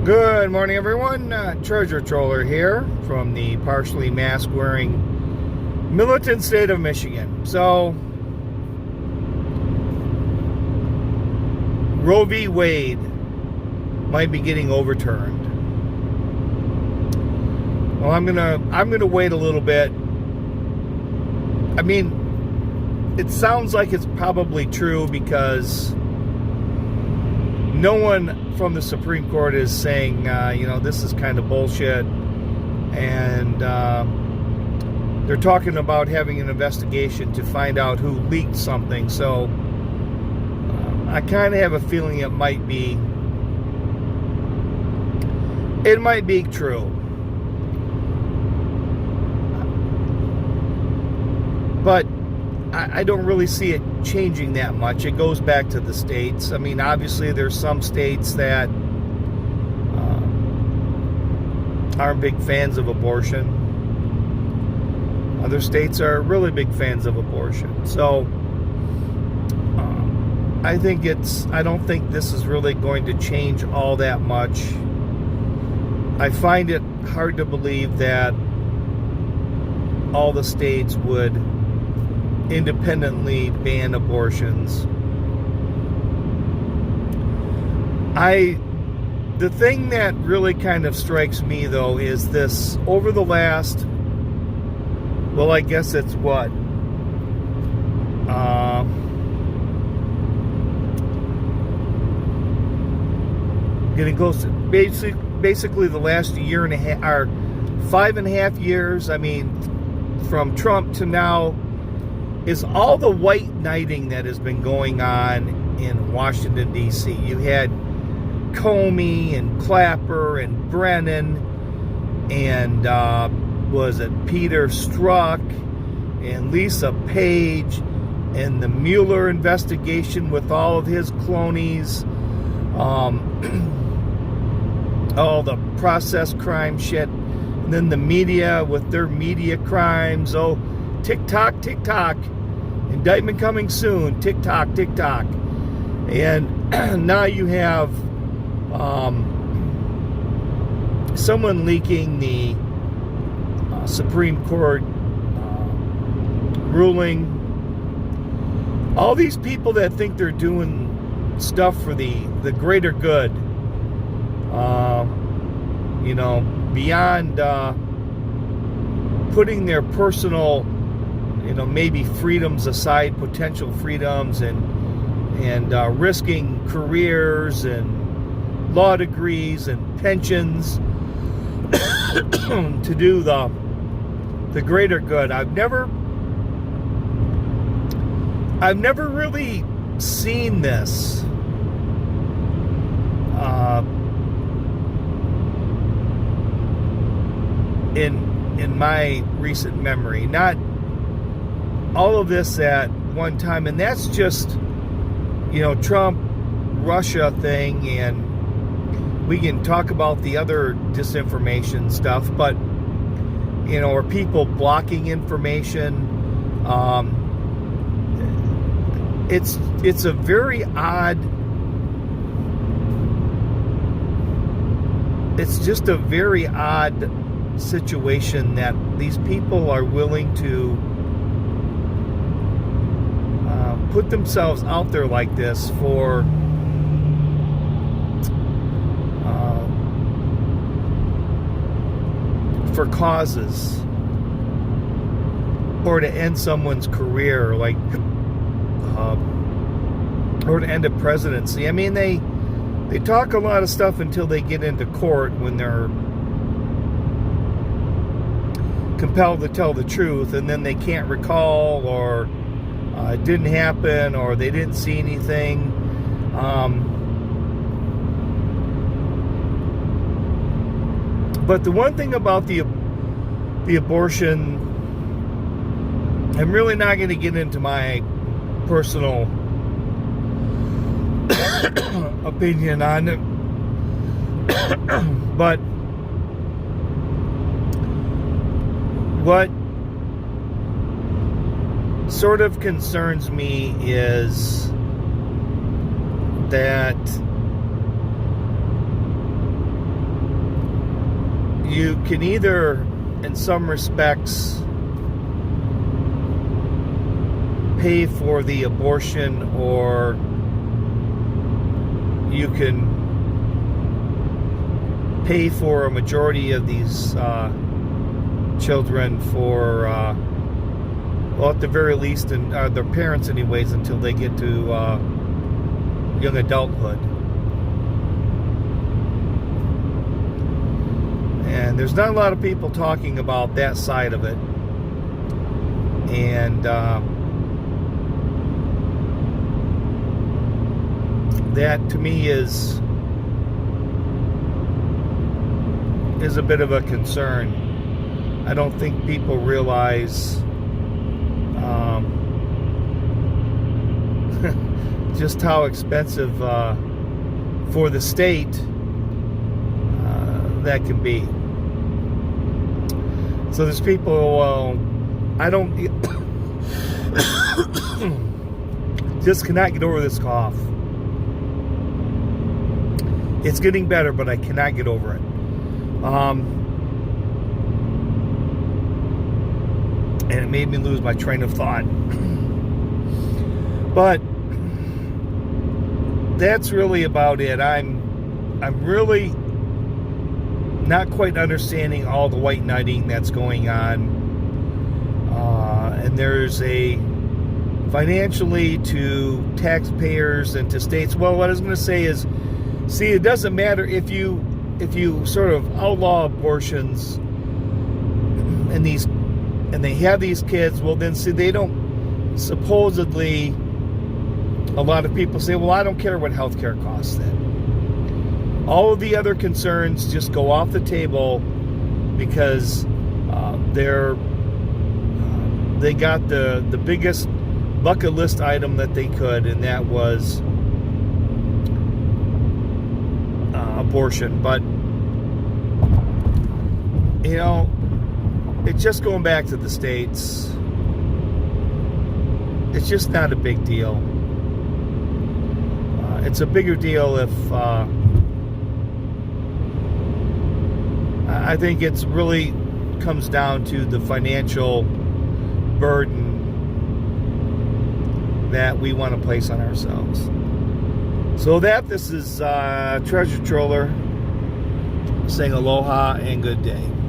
Good morning, everyone. Treasure Troller here from the partially mask-wearing militant state of Michigan. So, Roe V Wade might be getting overturned. Well, I'm gonna wait a little bit. I mean, it sounds like it's probably true because no one from the Supreme Court is saying, this is kind of bullshit. And they're talking about having an investigation to find out who leaked something. So I kind of have a feeling it might be true. But I don't really see it changing that much. It goes back to the states. I mean, obviously there's some states that aren't big fans of abortion. Other states are really big fans of abortion. So I don't think this is really going to change all that much. I find it hard to believe that all the states would independently ban abortions. The thing that really kind of strikes me, though, is this over the last, well, I guess it's what, getting close to basically the last year and a half, or 5.5 years, I mean, from Trump to now, is all the white knighting that has been going on in Washington, D.C. You had Comey and Clapper and Brennan and was it Peter Strzok and Lisa Page and the Mueller investigation with all of his cronies, all the process crime shit, and then the media with their media crimes. Oh, tick-tock, tick-tock. Indictment coming soon. Tick-tock, tick-tock. And now you have someone leaking the Supreme Court ruling. All these people that think they're doing stuff for the greater good, beyond putting their personal, maybe freedoms aside, potential freedoms, and risking careers and law degrees and pensions to do the greater good. I've never really seen this in my recent memory. Not all of this at one time, and that's just Trump Russia thing, and we can talk about the other disinformation stuff, but or people blocking information. It's a very odd, it's just a very odd situation that these people are willing to put themselves out there like this for causes, or to end someone's career, like or to end a presidency. I mean, they talk a lot of stuff until they get into court, when they're compelled to tell the truth, and then they can't recall, or it didn't happen, or they didn't see anything. But the one thing about the abortion, I'm really not going to get into my personal opinion on it, but what sort of concerns me is that you can either, in some respects, pay for the abortion, or you can pay for a majority of these children for, well, at the very least, and their parents anyways, until they get to young adulthood. And there's not a lot of people talking about that side of it. And that to me is a bit of a concern. I don't think people realize just how expensive for the state that can be. So there's people, I don't just cannot get over this cough. It's getting better, but I cannot get over it. And it made me lose my train of thought. But that's really about it. I'm really not quite understanding all the white knighting that's going on. And there's a financially to taxpayers and to states. Well, what I was going to say is, see, it doesn't matter if you sort of outlaw abortions and they have these kids. Well, then see, they don't, supposedly, a lot of people say, well, I don't care what healthcare costs then. All of the other concerns just go off the table because they got the biggest bucket list item that they could, and that was abortion. But you know, it's just going back to the states. It's just not a big deal. It's a bigger deal if I think it's really comes down to the financial burden that we want to place on ourselves. So this is Treasure Troller saying aloha and good day.